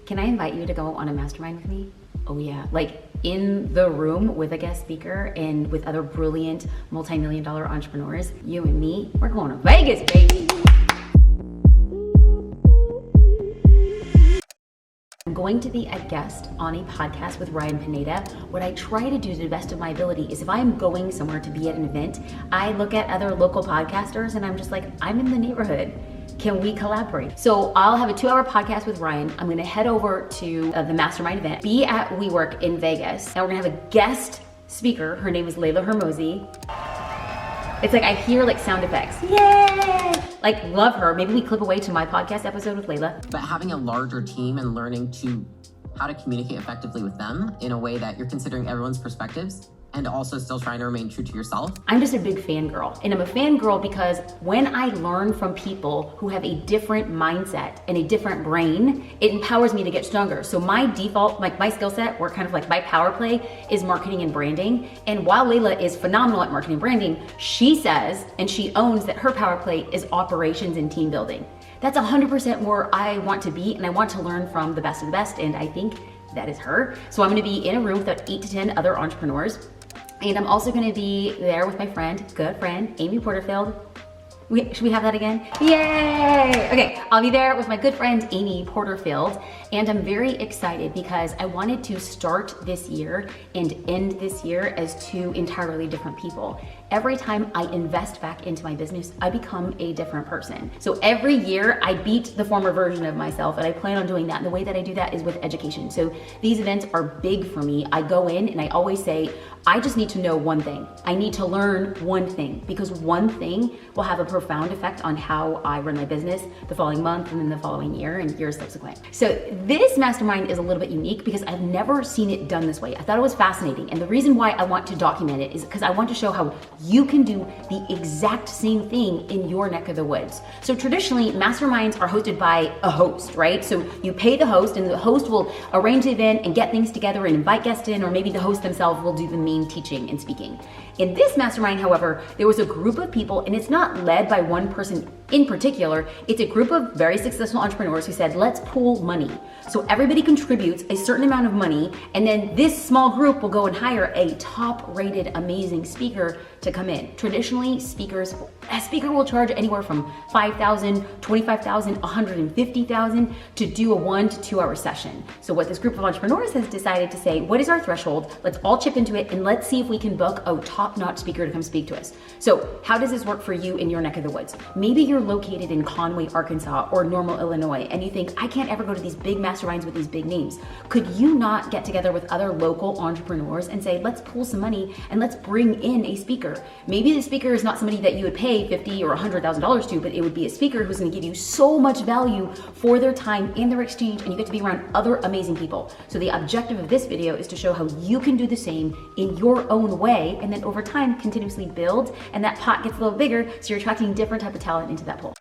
can I invite you to go on a mastermind with me? Oh yeah, like in the room with a guest speaker and with other brilliant multi-million-dollar entrepreneurs, you and me, we're going to Vegas, baby. I'm going to be a guest on a podcast with Ryan Pineda. What I try to do to the best of my ability is if I'm going somewhere to be at an event, I look at other local podcasters and I'm just like, I'm in the neighborhood. Can we collaborate? So I'll have a 2-hour podcast with Ryan. I'm gonna head over to the Mastermind event, be at WeWork in Vegas. And we're gonna have a guest speaker. Her name is Leila Hormozi. It's like I hear like sound effects. Yay! Like love her. Maybe we clip away to my podcast episode with Leila. But having a larger team and learning to how to communicate effectively with them in a way that you're considering everyone's perspectives and also still trying to remain true to yourself. I'm just a big fangirl. And I'm a fangirl because when I learn from people who have a different mindset and a different brain, it empowers me to get stronger. So my default, like my skill set, or kind of like my power play, is marketing and branding. And while Leila is phenomenal at marketing and branding, she says, and she owns that her power play is operations and team building. That's 100% where I want to be, and I want to learn from the best of the best, and I think that is her. So I'm gonna be in a room with 8 to 10 other entrepreneurs. And I'm also gonna be there with my friend, good friend, Amy Porterfield. Should we have that again? Yay! Okay, I'll be there with my good friend, Amy Porterfield. And I'm very excited because I wanted to start this year and end this year as 2 entirely different people. Every time I invest back into my business, I become a different person. So every year I beat the former version of myself, and I plan on doing that. And the way that I do that is with education. So these events are big for me. I go in and I always say, I just need to know one thing. I need to learn one thing, because one thing will have a profound effect on how I run my business the following month and then the following year and years subsequent. So this mastermind is a little bit unique because I've never seen it done this way. I thought it was fascinating. And the reason why I want to document it is because I want to show how you can do the exact same thing in your neck of the woods. So traditionally, masterminds are hosted by a host, right? So you pay the host and the host will arrange the event and get things together and invite guests in, or maybe the host themselves will do the main teaching and speaking. In this mastermind, however, there was a group of people, and it's not led by one person in particular. It's a group of very successful entrepreneurs who said, let's pool money. So everybody contributes a certain amount of money, and then this small group will go and hire a top-rated, amazing speaker to come in. Traditionally, a speaker will charge anywhere from $5,000, $25,000, $150,000 to do a 1 to 2 hour session. So what this group of entrepreneurs has decided to say, what is our threshold? Let's all chip into it and let's see if we can book a top-notch speaker to come speak to us. So how does this work for you in your neck of the woods? Maybe you're located in Conway, Arkansas or Normal, Illinois, and you think, I can't ever go to these big masterminds with these big names. Could you not get together with other local entrepreneurs and say, let's pool some money and let's bring in a speaker? Maybe the speaker is not somebody that you would pay $50,000 or $100,000 to, but it would be a speaker who's gonna give you so much value for their time and their exchange, and you get to be around other amazing people. So the objective of this video is to show how you can do the same in your own way, and then over time continuously build, and that pot gets a little bigger, so you're attracting different type of talent into that pool.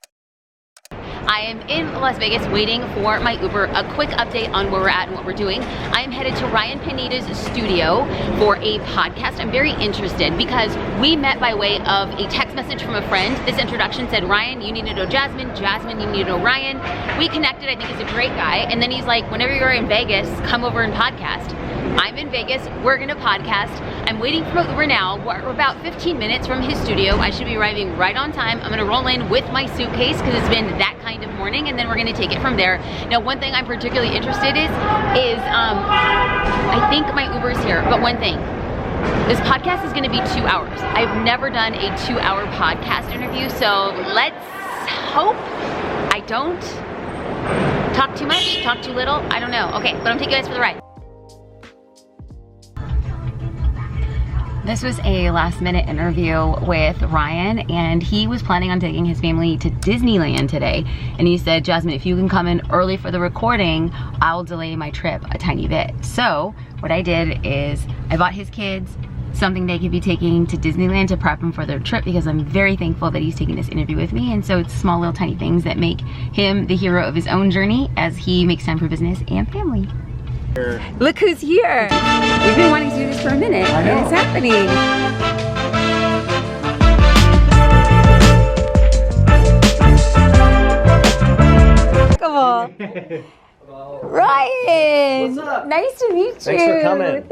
I am in Las Vegas waiting for my Uber. A quick update on where we're at and what we're doing. I am headed to Ryan Pineda's studio for a podcast. I'm very interested because we met by way of a text message from a friend. This introduction said, Ryan, you need to know Jasmine. Jasmine, you need to know Ryan. We connected. I think he's a great guy. And then he's like, whenever you're in Vegas, come over and podcast. I'm in Vegas, we're gonna podcast. I'm waiting for my Uber now. We're about 15 minutes from his studio. I should be arriving right on time. I'm gonna roll in with my suitcase because it's been that kind of morning, and then we're gonna take it from there. Now, one thing I'm particularly interested is I think my Uber's here, but one thing. This podcast is gonna be 2 hours. I've never done a 2-hour podcast interview, so let's hope I don't talk too much, talk too little, I don't know. Okay, but I'm taking you guys for the ride. This was a last minute interview with Ryan, and he was planning on taking his family to Disneyland today. And he said, Jasmine, if you can come in early for the recording, I'll delay my trip a tiny bit. So what I did is I bought his kids something they could be taking to Disneyland to prep them for their trip, because I'm very thankful that he's taking this interview with me. And so it's small little tiny things that make him the hero of his own journey as he makes time for business and family. Look who's here. We've been wanting to do this for a minute, and it's happening. Come on. Ryan! What's up? Nice to meet you. Thanks for coming.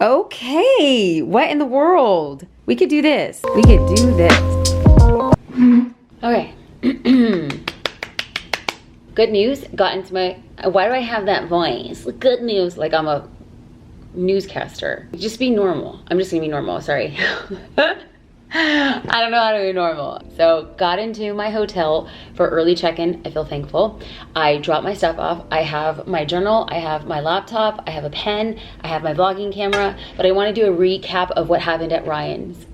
Okay. What in the world? We could do this. We could do this. Okay. Good news. Got into my... Why do I have that voice? Good news. Like I'm a newscaster. Just be normal. I'm just gonna be normal. Sorry. I don't know how to be normal. So got into my hotel for early check-in. I feel thankful. I dropped my stuff off. I have my journal, I have my laptop, I have a pen, I have my vlogging camera, but I want to do a recap of what happened at Ryan's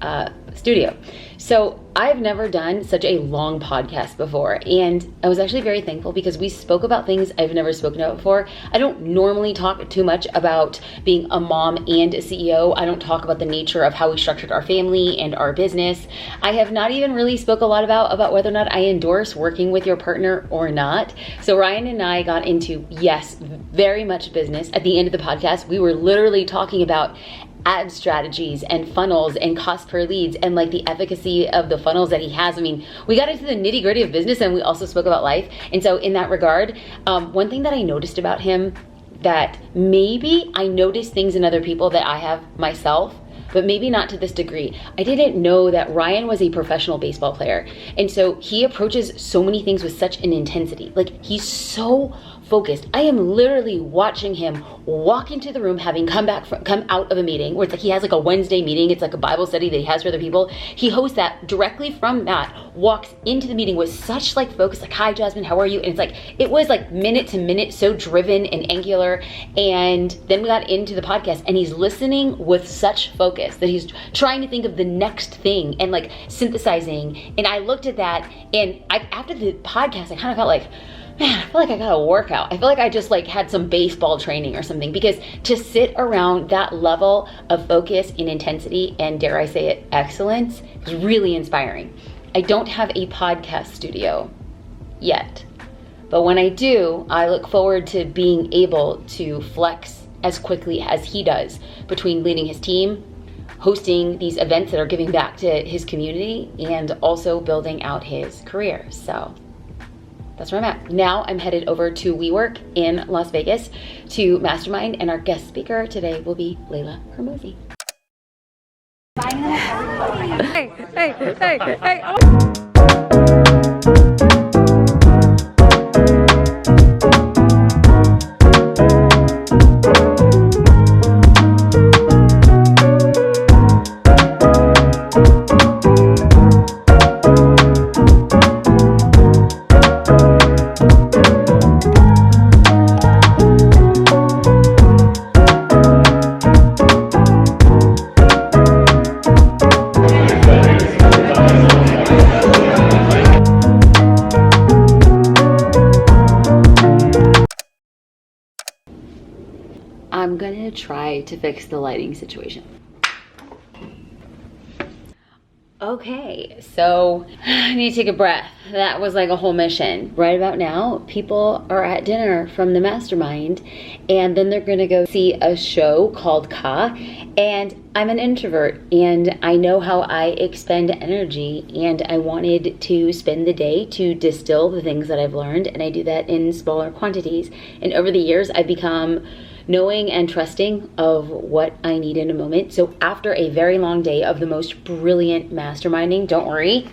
studio. So I've never done such a long podcast before, and I was actually very thankful because we spoke about things I've never spoken about before. I don't normally talk too much about being a mom and a CEO. I don't talk about the nature of how we structured our family and our business. I have not even really spoke a lot about whether or not I endorse working with your partner or not. So Ryan and I got into, yes, very much business. At the end of the podcast, we were literally talking about ad strategies and funnels and cost per leads and like the efficacy of the funnels that he has. I mean, we got into the nitty gritty of business and we also spoke about life. And so in that regard, one thing that I noticed about him, that maybe I noticed things in other people that I have myself, but maybe not to this degree. I didn't know that Ryan was a professional baseball player. And so he approaches so many things with such an intensity. Like he's so focused. I am literally watching him walk into the room, having come out of a meeting where it's like he has like a Wednesday meeting. It's like a Bible study that he has for other people. He hosts that directly from that, walks into the meeting with such like focus, like, hi Jasmine, how are you? And it's like, it was like minute to minute, so driven and angular. And then we got into the podcast and he's listening with such focus that he's trying to think of the next thing and like synthesizing. And I looked at that and after the podcast, I kind of felt like, man, I feel like I got a workout. I feel like I just like had some baseball training or something, because to sit around that level of focus and intensity and, dare I say it, excellence is really inspiring. I don't have a podcast studio yet, but when I do, I look forward to being able to flex as quickly as he does between leading his team, hosting these events that are giving back to his community, and also building out his career. So that's where I'm at. Now I'm headed over to WeWork in Las Vegas to Mastermind, and our guest speaker today will be Leila Hormozi. Hey. I'm gonna try to fix the lighting situation. Okay, so I need to take a breath. That was like a whole mission. Right about now, people are at dinner from the Mastermind, and then they're gonna go see a show called Ka. And I'm an introvert, and I know how I expend energy, and I wanted to spend the day to distill the things that I've learned, and I do that in smaller quantities. And over the years, I've become knowing and trusting of what I need in a moment. So after a very long day of the most brilliant masterminding, don't worry,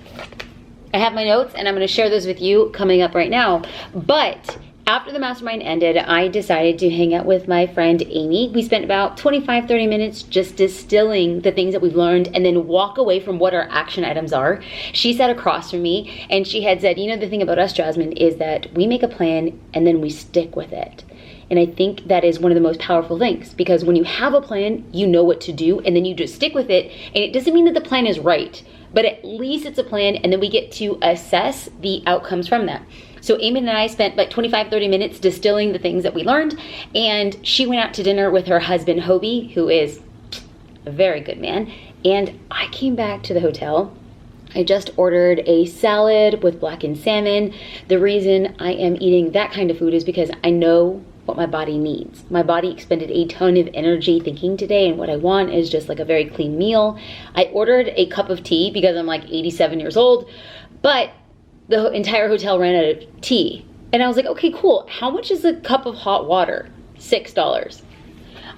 I have my notes and I'm gonna share those with you coming up right now. But after the mastermind ended, I decided to hang out with my friend Amy. We spent about 25-30 minutes just distilling the things that we've learned and then walk away from what our action items are. She sat across from me and she had said, you know, the thing about us, Jasmine, is that we make a plan and then we stick with it. And I think that is one of the most powerful things, because when you have a plan, you know what to do, and then you just stick with it. And it doesn't mean that the plan is right, but at least it's a plan, and then we get to assess the outcomes from that. So Amy and I spent like 25-30 minutes distilling the things that we learned, and she went out to dinner with her husband, Hobie, who is a very good man. And I came back to the hotel I just ordered a salad with blackened salmon. The reason I am eating that kind of food is because I know what my body needs. My body expended a ton of energy thinking today, and what I want is just like a very clean meal. I ordered a cup of tea because I'm like 87 years old, but the entire hotel ran out of tea. And I was like, okay, cool. How much is a cup of hot water? $6.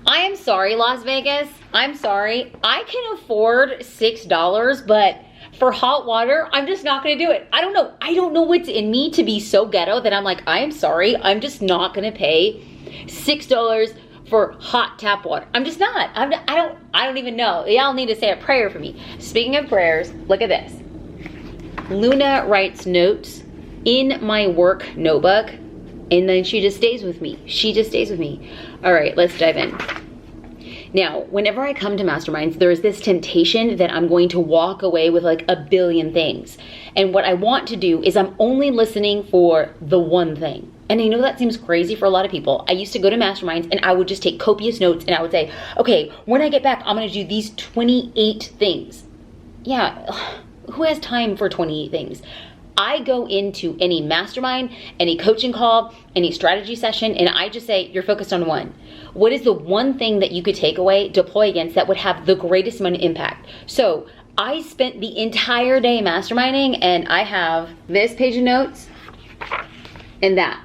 I am sorry, Las Vegas. I'm sorry. I can afford $6, but for hot water, I'm just not gonna do it. I don't know. I don't know what's in me to be so ghetto that I'm like, I am sorry. I'm just not gonna pay $6 for hot tap water. I'm just not. I don't even know. Y'all need to say a prayer for me. Speaking of prayers, look at this. Luna writes notes in my work notebook, and then she just stays with me. She just stays with me. All right, let's dive in. Now, whenever I come to masterminds, there is this temptation that I'm going to walk away with like a billion things. And what I want to do is I'm only listening for the one thing. And I know that seems crazy for a lot of people. I used to go to masterminds and I would just take copious notes and I would say, okay, when I get back, I'm gonna do these 28 things. Yeah, who has time for 28 things? I go into any mastermind, any coaching call, any strategy session, and I just say, you're focused on one. What is the one thing that you could take away, deploy against, that would have the greatest amount of impact? So I spent the entire day masterminding, and I have this page of notes and that.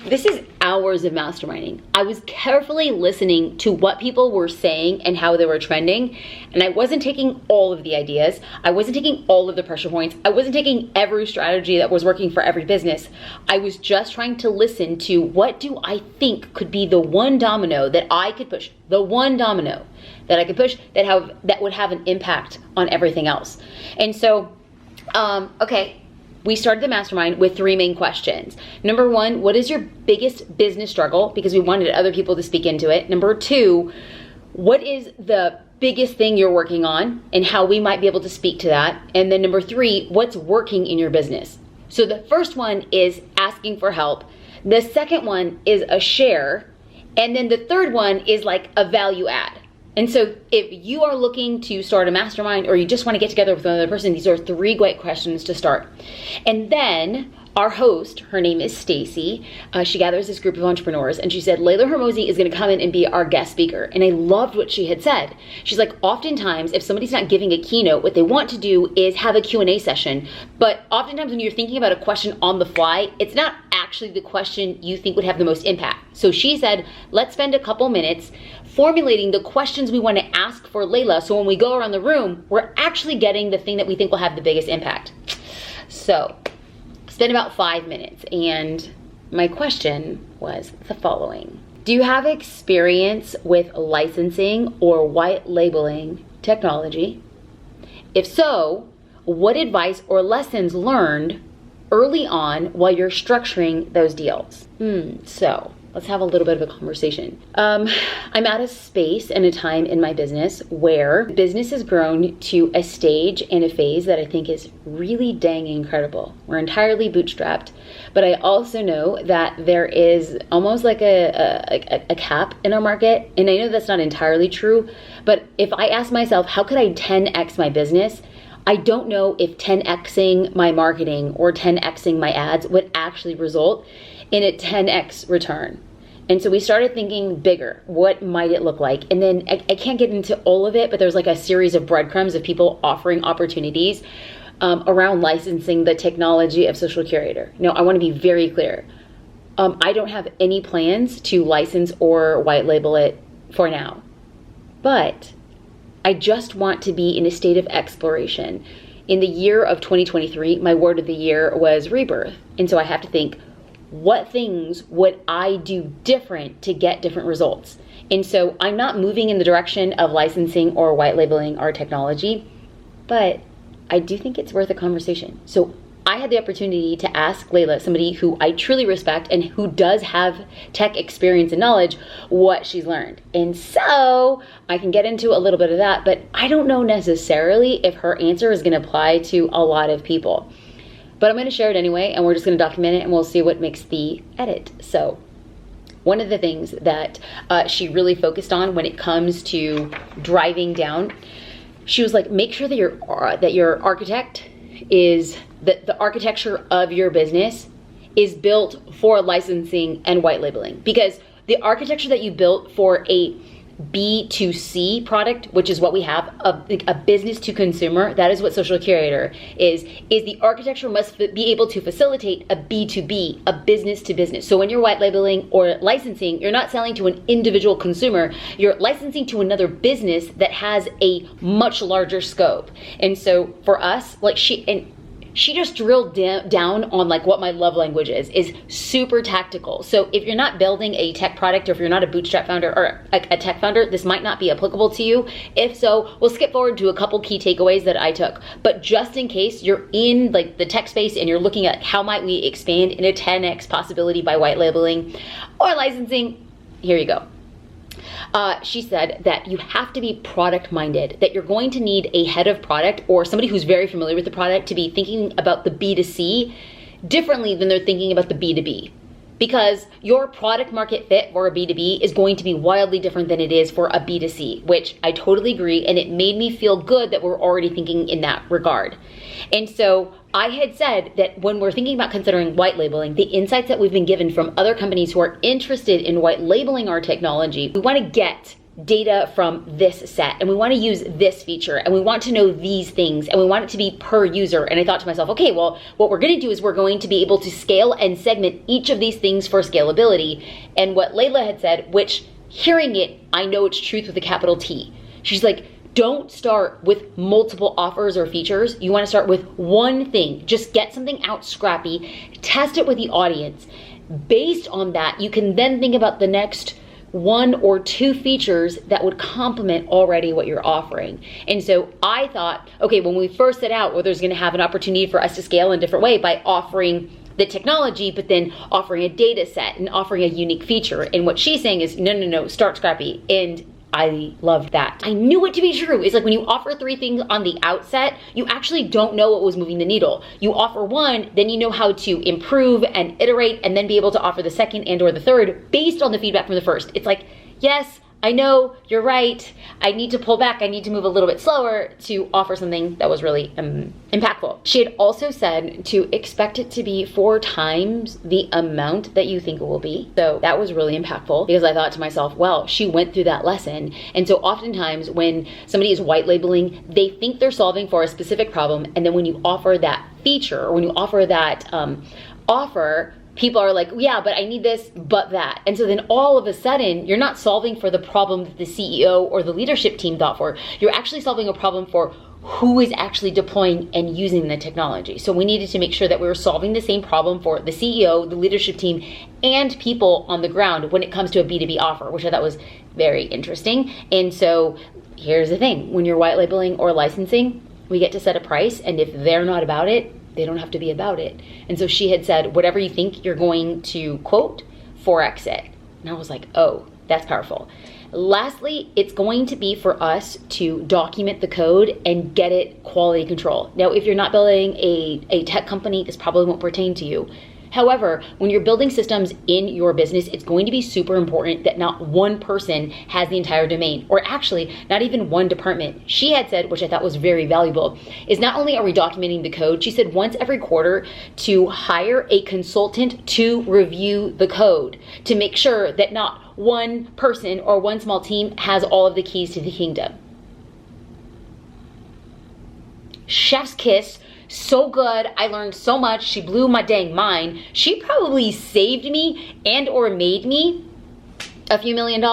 This is hours of masterminding. I was carefully listening to what people were saying and how they were trending, and I wasn't taking all of the ideas. I wasn't taking all of the pressure points. I wasn't taking every strategy that was working for every business. I was just trying to listen to what do I think could be the one domino that I could push, the one domino that I could push that would have an impact on everything else. And so, okay. We started the mastermind with 3 main questions. Number 1, what is your biggest business struggle? Because we wanted other people to speak into it. Number 2, what is the biggest thing you're working on and how we might be able to speak to that? And then number 3, what's working in your business? So the first one is asking for help. The second one is a share. And then the third one is like a value add. And so if you are looking to start a mastermind or you just want to get together with another person, these are 3 great questions to start. And then our host, her name is Stacy, she gathers this group of entrepreneurs, and she said, Leila Hormozi is going to come in and be our guest speaker. And I loved what she had said. She's like, oftentimes, if somebody's not giving a keynote, what they want to do is have a Q&A session. But oftentimes when you're thinking about a question on the fly, it's not actually the question you think would have the most impact. So she said, let's spend a couple minutes formulating the questions we want to ask for Leila, so when we go around the room, we're actually getting the thing that we think will have the biggest impact. So spend about 5 minutes, and my question was the following. Do you have experience with licensing or white labeling technology? If so, what advice or lessons learned early on while you're structuring those deals? So let's have a little bit of a conversation. I'm at a space and a time in my business where business has grown to a stage and a phase that I think is really dang incredible. We're entirely bootstrapped, but I also know that there is almost like a cap in our market. And I know that's not entirely true, but if I ask myself, how could I 10x my business? I don't know if 10xing my marketing or 10xing my ads would actually result in a 10x return. And so we started thinking bigger. What might it look like? And then I can't get into all of it, but there's like a series of breadcrumbs of people offering opportunities around licensing the technology of social curator. Now, I want to be very clear. I don't have any plans to license or white label it for now, but I just want to be in a state of exploration. In the year of 2023, my word of the year was rebirth. And so I have to think, what things would I do different to get different results? And so I'm not moving in the direction of licensing or white labeling our technology, but I do think it's worth a conversation. So I had the opportunity to ask Leila, somebody who I truly respect and who does have tech experience and knowledge, what she's learned. And so I can get into a little bit of that, but I don't know necessarily if her answer is going to apply to a lot of people. But I'm going to share it anyway, and we're just going to document it, and we'll see what makes the edit. So one of the things that she really focused on when it comes to driving down she was like, make sure that your architect is, that the architecture of your business is built for licensing and white labeling. Because the architecture that you built for a B2C product, which is what we have, a business to consumer, that is what Social Curator is the architecture must be able to facilitate a B2B, a business to business. So when you're white labeling or licensing, you're not selling to an individual consumer, you're licensing to another business that has a much larger scope. And so for us, like she just drilled down on like what my love language is super tactical. So if you're not building a tech product, or if you're not a bootstrap founder or a tech founder, this might not be applicable to you. If so, we'll skip forward to a couple key takeaways that I took. But just in case you're in like the tech space and you're looking at how might we expand in a 10x possibility by white labeling or licensing, here you go. She said that you have to be product minded, that you're going to need a head of product or somebody who's very familiar with the product to be thinking about the B2C differently than they're thinking about the B2B. Because your product market fit for a B2B is going to be wildly different than it is for a B2C, which I totally agree, and it made me feel good that we're already thinking in that regard. And so I had said that when we're thinking about considering white labeling, the insights that we've been given from other companies who are interested in white labeling our technology, we want to get data from this set, and we want to use this feature, and we want to know these things, and we want it to be per user. And I thought to myself, okay, well, what we're going to do is we're going to be able to scale and segment each of these things for scalability. And what Leila had said, which hearing it, I know it's truth with a capital T. She's like, don't start with multiple offers or features. You want to start with one thing. Just get something out scrappy, test it with the audience. Based on that, you can then think about the next one or two features that would complement already what you're offering. And so I thought, okay, when we first set out, well, there's going to have an opportunity for us to scale in a different way by offering the technology, but then offering a data set and offering a unique feature. And what she's saying is, no, start scrappy. And I loved that. I knew it to be true. It's like when you offer three things on the outset, you actually don't know what was moving the needle. You offer one, then you know how to improve and iterate and then be able to offer the second and or the third based on the feedback from the first. It's like, yes, I know, you're right. I need to pull back. I need to move a little bit slower to offer something that was really impactful. She had also said to expect it to be 4 times the amount that you think it will be. So that was really impactful because I thought to myself, well, she went through that lesson. And so oftentimes when somebody is white labeling, they think they're solving for a specific problem. And then when you offer that feature or when you offer that offer, people are like, yeah, but I need this, but that. And so then all of a sudden, you're not solving for the problem that the CEO or the leadership team thought for. You're actually solving a problem for who is actually deploying and using the technology. So we needed to make sure that we were solving the same problem for the CEO, the leadership team, and people on the ground when it comes to a B2B offer, which I thought was very interesting. And so here's the thing, when you're white labeling or licensing, we get to set a price, and if they're not about it, they don't have to be about it. And so she had said, whatever you think you're going to quote, 4x it. And I was like, oh, that's powerful. Lastly, it's going to be for us to document the code and get it quality control. Now, if you're not building a tech company, this probably won't pertain to you. However, when you're building systems in your business, it's going to be super important that not one person has the entire domain, or actually not even one department. She had said, which I thought was very valuable, is not only are we documenting the code, she said once every quarter to hire a consultant to review the code to make sure that not one person or one small team has all of the keys to the kingdom. Chef's kiss. So good. I learned so much. She blew my dang mind. She probably saved me and or made me a few $1 million.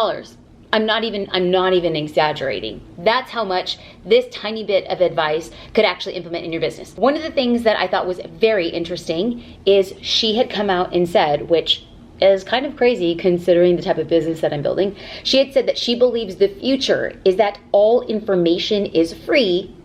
I'm not even exaggerating. That's how much this tiny bit of advice could actually implement in your business. One of the things that I thought was very interesting is she had come out and said, which is kind of crazy considering the type of business that I'm building. She had said that she believes the future is that all information is free,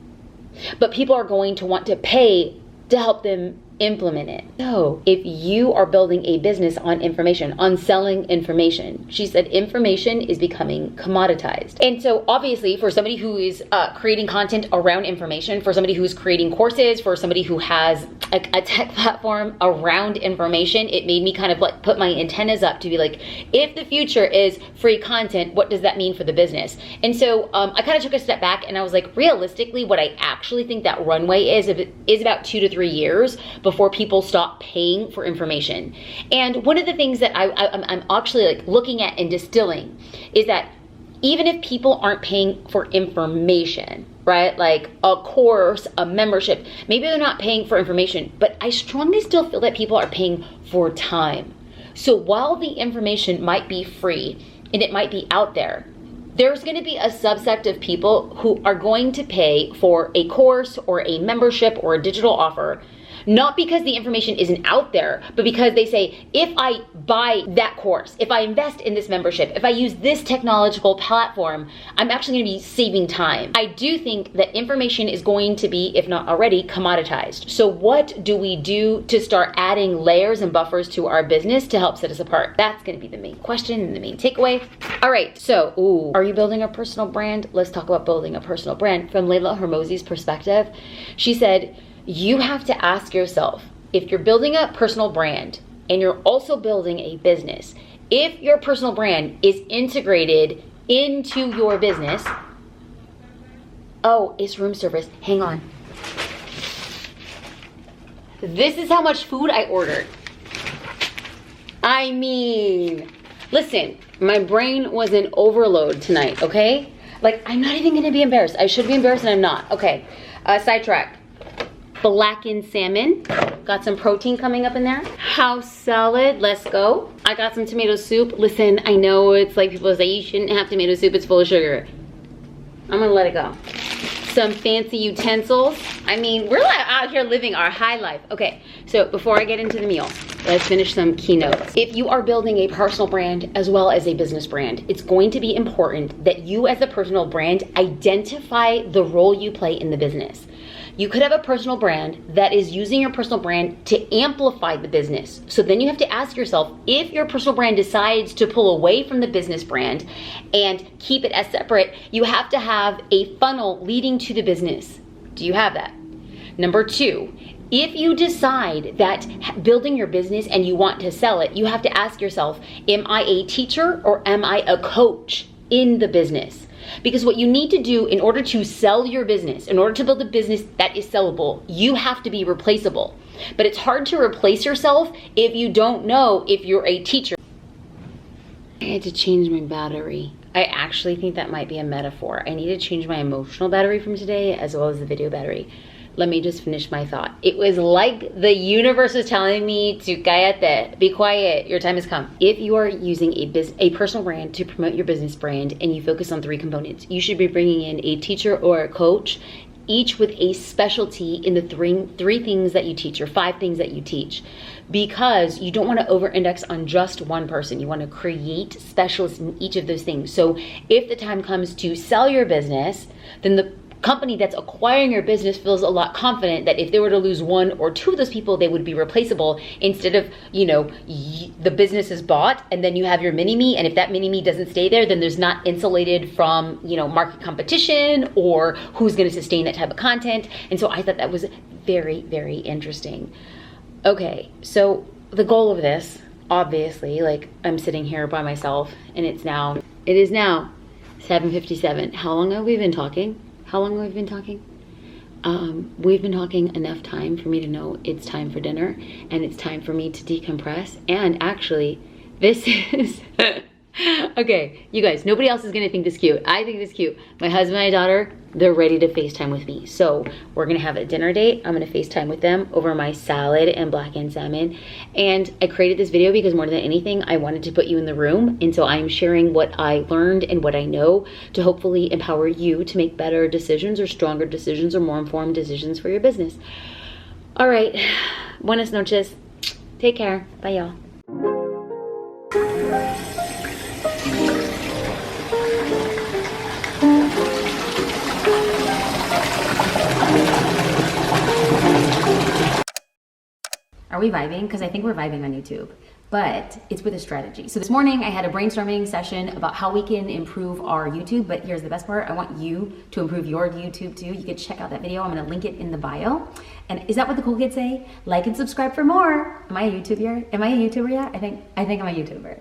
but people are going to want to pay to help them implement it. So if you are building a business on information, on selling information, she said information is becoming commoditized. And so obviously for somebody who is creating content around information, for somebody who's creating courses, for somebody who has a tech platform around information, it made me kind of like put my antennas up to be like, if the future is free content, what does that mean for the business? And so I kind of took a step back and I was like, realistically, what I actually think that runway is about 2 to 3 years before people stop paying for information. And one of the things that I'm actually like looking at and distilling is that even if people aren't paying for information, right? Like a course, a membership, maybe they're not paying for information, but I strongly still feel that people are paying for time. So while the information might be free and it might be out there, there's going to be a subset of people who are going to pay for a course or a membership or a digital offer, not because the information isn't out there, but because they say, if I buy that course, if I invest in this membership, if I use this technological platform, I'm actually going to be saving time. I do think that information is going to be, if not already, commoditized. So what do we do to start adding layers and buffers to our business to help set us apart? That's going to be the main question and the main takeaway. All right, so are you building a personal brand? Let's talk about building a personal brand from Leila Hormozi's perspective. She said, you have to ask yourself, if you're building a personal brand and you're also building a business, if your personal brand is integrated into your business, oh, it's room service, hang on. This is how much food I ordered. I mean, listen, my brain was in overload tonight, okay? Like, I'm not even gonna be embarrassed. I should be embarrassed and I'm not. Okay, sidetrack. Blackened salmon, got some protein coming up in there. House salad, let's go. I got some tomato soup. Listen, I know it's like people say you shouldn't have tomato soup, it's full of sugar. I'm gonna let it go. Some fancy utensils. I mean, we're out here living our high life. Okay, so before I get into the meal, let's finish some keynotes. If you are building a personal brand as well as a business brand, it's going to be important that you as a personal brand identify the role you play in the business. You could have a personal brand that is using your personal brand to amplify the business. So then you have to ask yourself, if your personal brand decides to pull away from the business brand and keep it as separate, you have to have a funnel leading to the business. Do you have that? Number 2, if you decide that building your business and you want to sell it, you have to ask yourself, am I a teacher or am I a coach in the business? Because what you need to do in order to sell your business, in order to build a business that is sellable, you have to be replaceable. But it's hard to replace yourself if you don't know if you're a teacher. I had to change my battery. I actually think that might be a metaphor. I need to change my emotional battery from today as well as the video battery. Let me just finish my thought. It was like the universe was telling me to cállate, be quiet, your time has come. If you are using a personal brand to promote your business brand and you focus on 3 components, you should be bringing in a teacher or a coach, each with a specialty in the three things that you teach or 5 things that you teach, because you don't want to over-index on just one person. You want to create specialists in each of those things. So if the time comes to sell your business, then the company that's acquiring your business feels a lot confident that if they were to lose 1 or 2 of those people, they would be replaceable, instead of, the business is bought and then you have your mini-me, and if that mini-me doesn't stay there, then there's not insulated from, market competition or who's going to sustain that type of content. And so I thought that was very, very interesting. Okay, so the goal of this, obviously, like, I'm sitting here by myself and it is now 7:57. How long have we been talking? We've been talking enough time for me to know it's time for dinner and it's time for me to decompress. And actually, this is, okay, you guys, nobody else is gonna think this cute. I think this cute. My husband and my daughter, they're ready to FaceTime with me. So we're gonna have a dinner date. I'm gonna FaceTime with them over my salad and blackened salmon. And I created this video because more than anything, I wanted to put you in the room. And so I'm sharing what I learned and what I know to hopefully empower you to make better decisions or stronger decisions or more informed decisions for your business. All right, buenas noches. Take care, bye y'all. are we vibing? Because I think we're vibing on YouTube, but it's with a strategy. So this morning I had a brainstorming session about how we can improve our YouTube, but here's the best part. I want you to improve your YouTube too. You can check out that video. I'm gonna link it in the bio. And is that what the cool kids say? Like and subscribe for more. Am I a YouTuber? Am I a YouTuber yet? I think I'm a YouTuber.